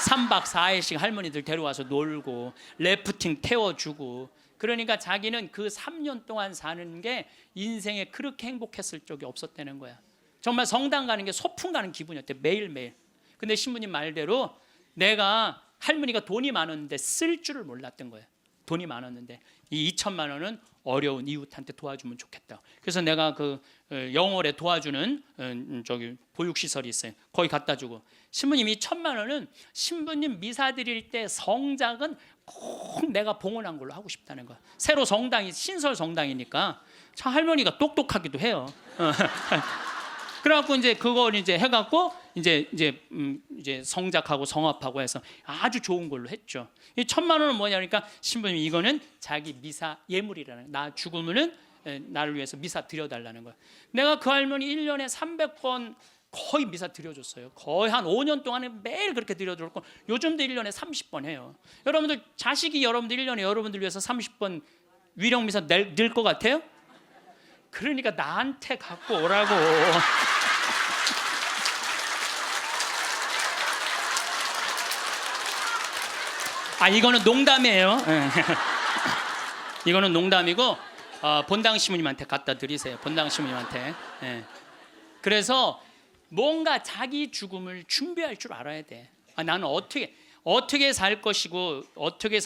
A: 3박 4일씩 할머니들 데려와서 놀고 래프팅 태워주고. 그러니까 자기는 그 3년 동안 사는 게 인생에 그렇게 행복했을 적이 없었다는 거야. 정말 성당 가는 게 소풍 가는 기분이었대, 매일매일. 근데 신부님 말대로 내가 할머니가 돈이 많았는데 쓸 줄을 몰랐던 거예요. 돈이 많았는데 이 2천만 원은 어려운 이웃한테 도와주면 좋겠다. 그래서 내가 그 영월에 도와주는 저기 보육시설이 있어요. 거기 갖다 주고, 신부님 이 1,000만 원은 신부님 미사 드릴 때 성작은 꼭 내가 봉헌한 걸로 하고 싶다는 거야. 새로 성당이 신설 성당이니까 참 할머니가 똑똑하기도 해요. 그래갖고 이제 그걸 이제 해갖고 이제 성작하고 성합하고 해서 아주 좋은 걸로 했죠. 이 1,000만 원은 뭐냐니까 신부님 이거는 자기 미사 예물이라는, 나 죽으면은 나를 위해서 미사 드려달라는 거야. 내가 그 할머니 1년에 300번 거의 미사 드려줬어요. 거의 한 5년 동안에 매일 그렇게 드려줬고, 요즘도 1년에 30번 해요. 여러분들 자식이 여러분들 1년에 여러분들 위해서 30번 위령 미사 낼 것 같아요? 그러니까 나한테 갖고 오라고. 아, 이거는 농담이에요. 이거는 농담이고 본당 시부님한테 갖다 드리세요. 본당 시부님한테. 그래서 뭔가 자기 죽음을 준비할 줄 알아야 돼. 아, 나는 어떻게 살 것이고 어떻게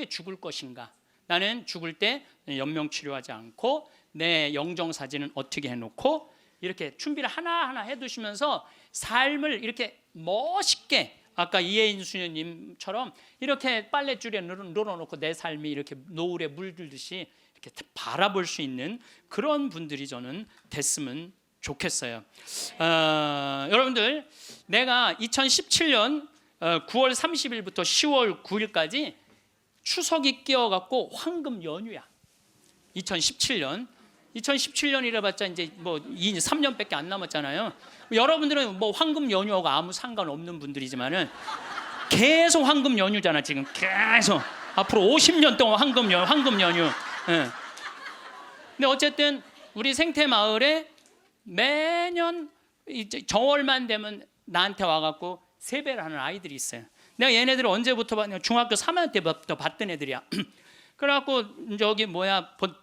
A: 죽을 것인가. 나는 죽을 때 연명 치료하지 않고 내 영정 사진은 어떻게 해놓고 이렇게 준비를 하나하나 해두시면서 삶을 이렇게 멋있게, 아까 이혜인 수녀님처럼 이렇게 빨랫줄에 늘어놓고 내 삶이 이렇게 노을에 물들듯이 이렇게 바라볼 수 있는 그런 분들이 저는 됐으면 좋겠어요. 여러분들, 내가 2017년 9월 30일부터 10월 9일까지 추석이 끼어갖고 황금 연휴야. 2017년이라 봤자 이제 뭐 3년밖에 안 남았잖아요. 여러분들은 뭐 황금 연휴하고 아무 상관없는 분들이지만은 계속 황금 연휴잖아. 지금 계속 앞으로 50년 동안 황금 연휴. 근데 어쨌든 우리 생태마을에 매년 이제 정월만 되면 나한테 와갖고 세배를 하는 아이들이 있어요. 내가 얘네들을 언제부터 봤냐? 중학교 3학년 때부터 봤던 애들이야. 그래갖고 저기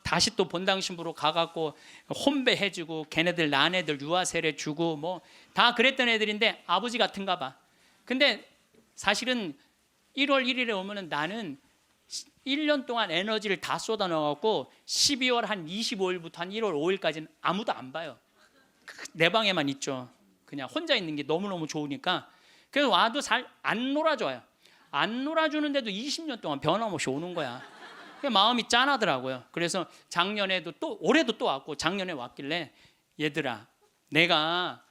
A: 다시 또 본당 신부로 가갖고 혼배해주고, 걔네들 난 애들 유아세례 주고 뭐 다 그랬던 애들인데 아버지 같은가 봐. 근데 사실은 1월 1일에 오면은 나는 1년 동안 에너지를 다 쏟아 넣어갖고 12월 한 25일부터 한 1월 5일까지는 아무도 안 봐요. 내 방에만 있죠. 그냥 혼자 있는 게 너무너무 좋으니까. 그래서 와도 잘 안 놀아줘요. 안 놀아주는데도 20년 동안 변함없이 오는 거야. 마음이 짠하더라고요. 그래서 작년에도 또, 올해도 또 왔고, 작년에 왔길래 얘들아, 내가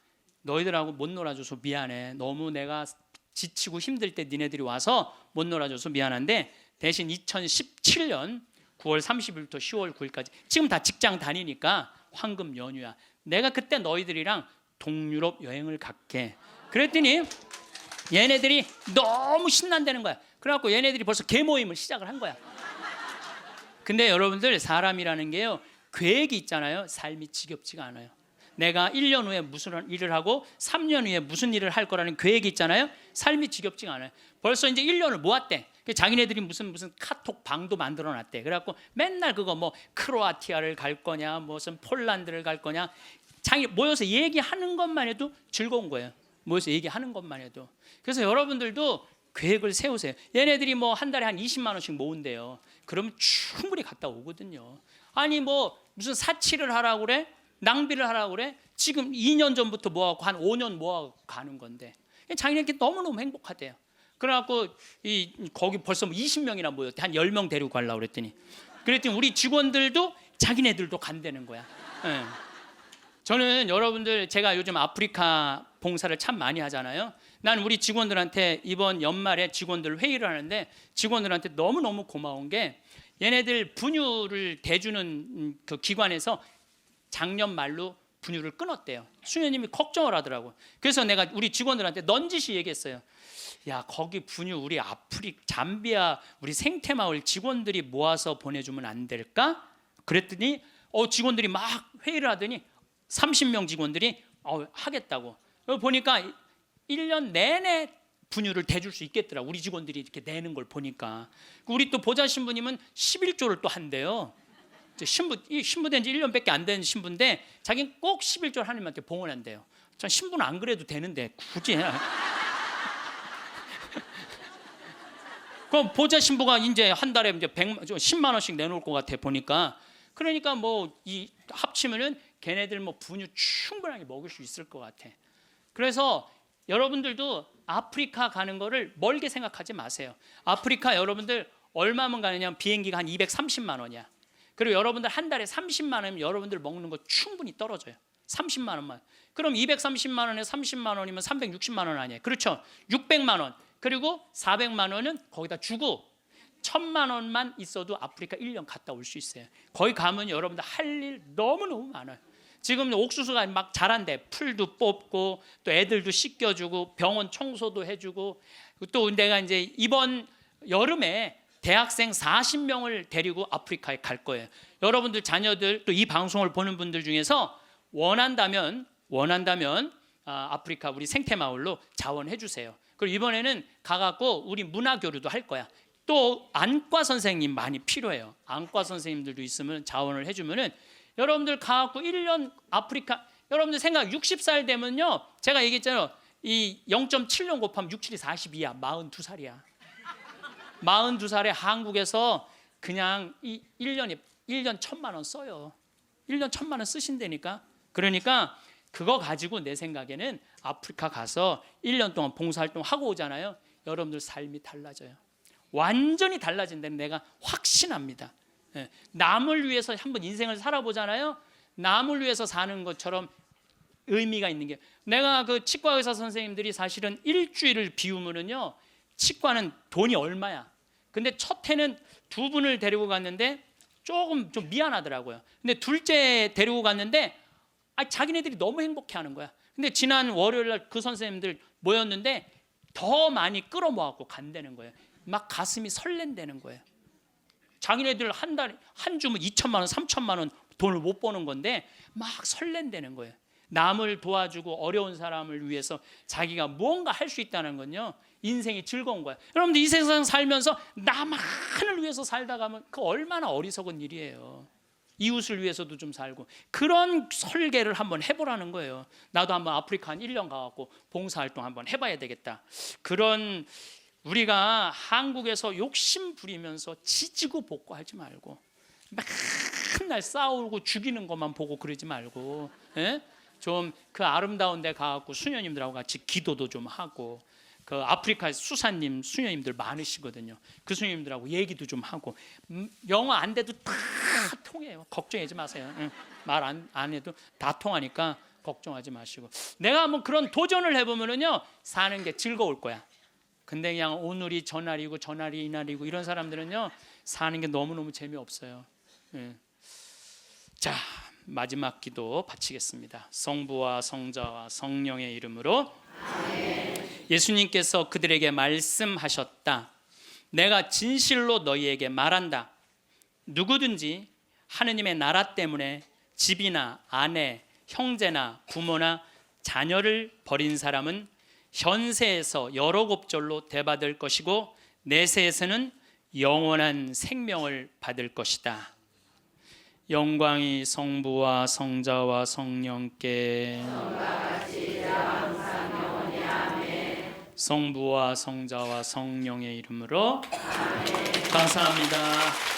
A: 너희들하고 못 놀아줘서 미안해. 너무 내가 지치고 힘들 때 니네들이 와서 못 놀아줘서 미안한데, 대신 2017년 9월 30일부터 10월 9일까지 지금 다 직장 다니니까 황금 연휴야. 내가 그때 너희들이랑 동유럽 여행을 갈게. 그랬더니 얘네들이 너무 신난다는 거야. 그래갖고 얘네들이 벌써 개모임을 시작을 한 거야. 근데 여러분들, 사람이라는 게요, 계획이 있잖아요. 삶이 지겹지가 않아요. 내가 1년 후에 무슨 일을 하고 3년 후에 무슨 일을 할 거라는 계획이 있잖아요. 삶이 지겹지가 않아요. 벌써 이제 1년을 모았대. 자기네들이 무슨 카톡 방도 만들어놨대. 그래갖고 맨날 그거 뭐 크로아티아를 갈 거냐, 무슨 폴란드를 갈 거냐, 모여서 얘기하는 것만 해도 즐거운 거예요. 모여서 얘기하는 것만 해도. 그래서 여러분들도 계획을 세우세요. 얘네들이 뭐 한 달에 한 20만 원씩 모은대요. 그러면 충분히 갔다 오거든요. 아니 뭐 무슨 사치를 하라고 그래? 낭비를 하라고 그래? 지금 2년 전부터 모아갖고 한 5년 모아갖고 가는 건데 자기네들이 너무너무 행복하대요. 그래갖고 거기 벌써 20명이나 모였대. 한 10명 데리고 가려고 그랬더니 우리 직원들도 자기네들도 간다는 거야. 네. 저는 여러분들, 제가 요즘 아프리카 봉사를 참 많이 하잖아요. 난 우리 직원들한테 이번 연말에 직원들 회의를 하는데 직원들한테 너무너무 고마운 게, 얘네들 분유를 대주는 그 기관에서 작년 말로 분유를 끊었대요. 수녀님이 걱정을 하더라고. 그래서 내가 우리 직원들한테 넌지시 얘기했어요. 야, 거기 분유 우리 잠비아 우리 생태마을 직원들이 모아서 보내주면 안 될까? 그랬더니 직원들이 막 회의를 하더니 30명 직원들이 하겠다고. 보니까 1년 내내 분유를 대줄 수 있겠더라. 우리 직원들이 이렇게 내는 걸 보니까. 우리 또 보좌 신부님은 11조를 또 한대요. 신부된 지 1년밖에 안 된 신부인데 자기는 꼭 11조 하나님한테 봉헌한대요. 전 신부는 안 그래도 되는데 굳이 그럼 보좌 신부가 이제 한 달에 이제 10만 원씩 내놓을 것 같아 보니까. 그러니까 뭐 이 합치면은 걔네들 뭐 분유 충분하게 먹을 수 있을 것 같아. 그래서 여러분들도 아프리카 가는 거를 멀게 생각하지 마세요. 아프리카 여러분들 얼마면 가느냐? 비행기가 한 230만 원이야. 그리고 여러분들 한 달에 30만 원이면 여러분들 먹는 거 충분히 떨어져요. 30만 원만. 그럼 230만 원에 30만 원이면 360만 원 아니에요. 그렇죠? 600만 원. 그리고 400만 원은 거기다 주고 1000만 원만 있어도 아프리카 1년 갔다 올 수 있어요. 거기 가면 여러분들 할 일 너무너무 많아요. 지금 옥수수가 막 자란대. 풀도 뽑고 또 애들도 씻겨주고 병원 청소도 해주고 또 내가 이제 이번 여름에 대학생 40명을 데리고 아프리카에 갈 거예요. 여러분들 자녀들 또 이 방송을 보는 분들 중에서 원한다면 아프리카 우리 생태마을로 자원해 주세요. 그리고 이번에는 가갖고 우리 문화교류도 할 거야. 또 안과 선생님 많이 필요해요. 안과 선생님들도 있으면 자원을 해주면은 여러분들 가갖고 1년 아프리카 여러분들 생각 60살 되면요. 제가 얘기했잖아요. 이 0.7년 곱하면 6, 7이 42야. 42살이야. 42살에 한국에서 그냥 이 1년 1,000만 원 써요. 1년 1,000만 원 쓰신다니까. 그러니까 그거 가지고 내 생각에는 아프리카 가서 1년 동안 봉사활동 하고 오잖아요. 여러분들 삶이 달라져요. 완전히 달라진다는 내가 확신합니다. 남을 위해서 한번 인생을 살아보잖아요. 남을 위해서 사는 것처럼 의미가 있는 게 내가 그 치과 의사 선생님들이 사실은 일주일을 비우면은요. 치과는 돈이 얼마야. 근데 첫 해는 2분을 데리고 갔는데 조금 좀 미안하더라고요. 근데 둘째 데리고 갔는데 자기네들이 너무 행복해하는 거야. 근데 지난 월요일 날 그 선생님들 모였는데 더 많이 끌어모았고 간다는 거예요. 막 가슴이 설렌다는 거예요. 자기네들 한 달에 한 주면 2천만 원, 3천만 원 돈을 못 버는 건데 막 설렌다는 거예요. 남을 도와주고 어려운 사람을 위해서 자기가 무언가 할 수 있다는 건요. 인생이 즐거운 거야. 여러분들 이 세상 살면서 나만을 위해서 살다 가면 그 얼마나 어리석은 일이에요. 이웃을 위해서도 좀 살고 그런 설계를 한번 해보라는 거예요. 나도 한번 아프리카 한 1년 가갖고 봉사활동 한번 해봐야 되겠다. 그런 우리가 한국에서 욕심 부리면서 지지고 볶고하지 말고 맨날 싸우고 죽이는 것만 보고 그러지 말고 좀 그 아름다운 데 가갖고 수녀님들하고 같이 기도도 좀 하고 그 아프리카 수사님 수녀님들 많으시거든요. 그 수녀님들하고 얘기도 좀 하고 영어 안 돼도 다 통해요. 걱정하지 마세요. 말 안 해도 다 통하니까 걱정하지 마시고 내가 한번 그런 도전을 해보면은요 사는 게 즐거울 거야. 근데 그냥 오늘이 저날이고 저날이 이날이고 이런 사람들은요 사는 게 너무너무 재미없어요. 자 마지막 기도 바치겠습니다. 성부와 성자와 성령의 이름으로 아멘. 예수님께서 그들에게 말씀하셨다. 내가 진실로 너희에게 말한다. 누구든지 하느님의 나라 때문에 집이나 아내, 형제나 부모나 자녀를 버린 사람은 현세에서 여러 곱절로 대받을 것이고 내세에서는 영원한 생명을 받을 것이다. 영광이 성부와 성자와 성령께 성부와 성자와 성령의 이름으로 아멘. 감사합니다.